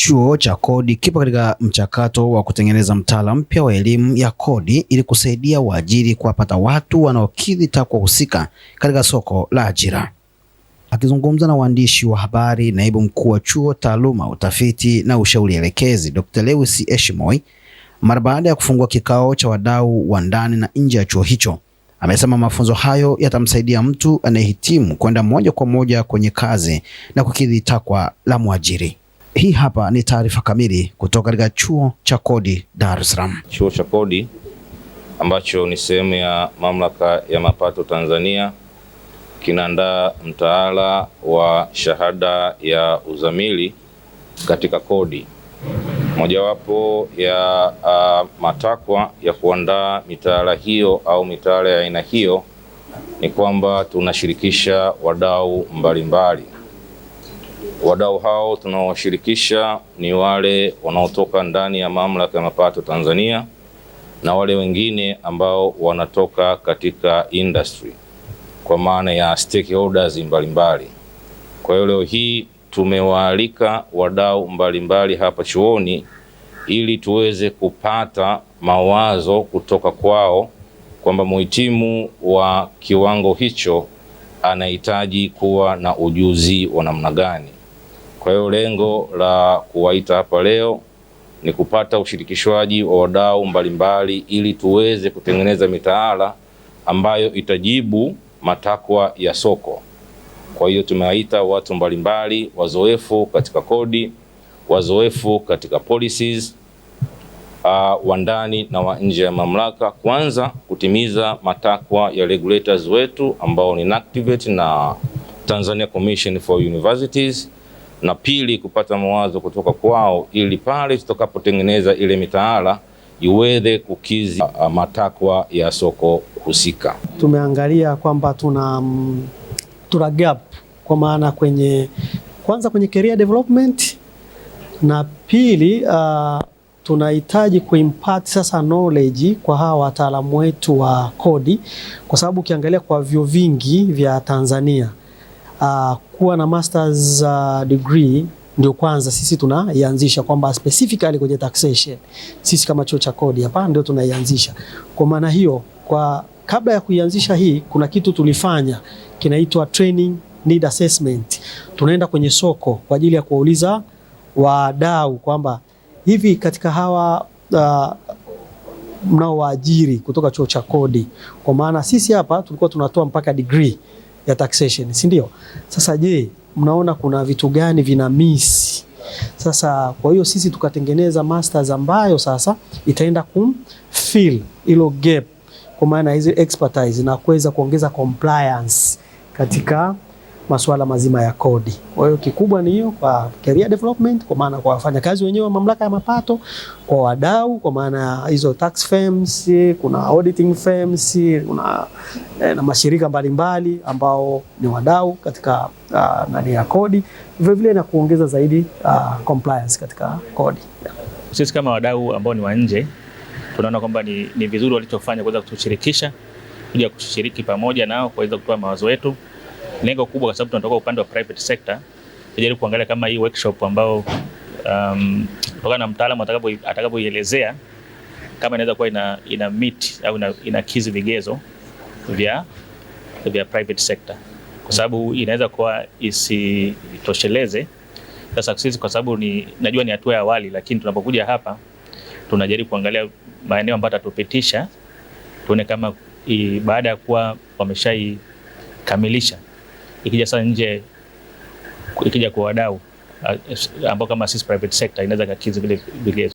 Chuo cha Kodi kipo katika mchakato wa kutengeneza mtaala mpya wa elimu ya kodi ili kusaidia waajiri kuwapata watu wanaokidhi takwa husika katika soko la ajira. Akizungumza na waandishi wa habari, naibu mkuu wa chuo taaluma, utafiti na ushauri elekezi Dr. Lewis Eshimoi, mara baada ya kufungua kikao cha wadau wa ndani na nje ya chuo hicho, amesema mafunzo hayo yatamsaidia mtu anayehitimu kwenda moja kwa moja kwenye kazi na kukidhi takwa la mwajiri. Hii hapa ni taarifa kamili kutoka katika Chuo cha Kodi Dar es Salaam. Chuo cha Kodi ambacho ni sehemu ya Mamlaka ya Mapato Tanzania kinaandaa mtaala wa shahada ya uzamili katika kodi. Mojawapo ya matakwa ya kuandaa mitaala hiyo au mitaala ya aina hiyo ni kwamba tunashirikisha wadau mbalimbali. Wadau hao tunaowashirikisha ni wale wanaotoka ndani ya Mamlaka ya Mapato Tanzania na wale wengine ambao wanatoka katika industry kwa maana ya stakeholders mbalimbali. Kwa hiyo leo hii tumewaalika wadau mbalimbali hapa chuoni ili tuweze kupata mawazo kutoka kwao kwamba mhitimu wa kiwango hicho anahitaji kuwa na ujuzi wa namna gani. Kwa hiyo lengo la kuwaita hapa leo ni kupata ushirikishwaji wa wadau mbalimbali ili tuweze kutengeneza mitaala ambayo itajibu matakwa ya soko. Kwa hiyo tumewaita watu mbalimbali, wazoefu katika kodi, wazoefu katika policies, wa ndani na wa nje ya mamlaka, kwanza kutimiza matakwa ya regulators wetu ambao ni NACTVET na Tanzania Commission for Universities, na pili kupata mawazo kutoka kwao ili pale tutakapotengeneza ile mitaala iweze kukidhi matakwa ya soko husika. Tumeangalia kwamba tuna gap kwa maana kwanza kwenye career development, na pili tunahitaji kuimpart sasa knowledge kwa hawa wataalamu wetu wa kodi, kwa sababu ukiangalia kwa vyuo vingi vya Tanzania kuwa na masters degree ndio kwanza sisi tunaianzisha kwamba specifically kwenye taxation. Sisi kama chuo cha kodi hapa ndio tunaianzisha. Kwa maana hiyo, kabla ya kuianzisha hii kuna kitu tulifanya kinaitwa training need assessment. Tunaenda kwenye soko kwa ajili ya kuwauliza wadau kwamba hivi katika hawa mnaowaajiri kutoka chuo cha kodi, kwa maana sisi hapa tulikuwa tunatoa mpaka degree ya taxation, si ndio? Sasa je, mnaona kuna vitu gani vina miss? Sasa kwa hiyo sisi tukatengeneza masters ambayo sasa itaenda kumfill ilo gap kwa maana hizi expertise na kuweza kuongeza compliance katika masuala mazima ya kodi. Kwa hiyo kikubwa ni hiyo kwa career development, kwa maana kwa wafanyakazi wenyewe wa Mamlaka ya Mapato, kwa wadau kwa maana hizo tax firms, kuna auditing firms, kuna na mashirika mbalimbali ambao ni wadau katika nani ya kodi, vile vile na kuongeza zaidi compliance katika kodi. Sisi kama wadau ambao ni wa nje tunaona kwamba ni vizuri walichofanya kuweza kutushirikisha, kuja kushiriki pamoja nao kuweza kutoa mawazo yetu. Lengo kubwa kwa sababu tunatoka upande wa private sector, tujaribu kuangalia kama hii workshop ambao kutokana na mtaalamu atakapoielezea kama inaweza kuwa ina meet au inakidhi vigezo vya private sector, kwa sababu inaweza kuwa isitosheleze. Sasa sisi kwa sababu najua ni hatua ya awali, lakini tunapokuja hapa tunajaribu kuangalia maeneo ambayo tatupitisha, tuone kama baada ya kuwa wameshaikamilisha ikija sasa nje, ikija kwa wadau ambao kama sisi private sector inaweza kukidhi vile vigezo.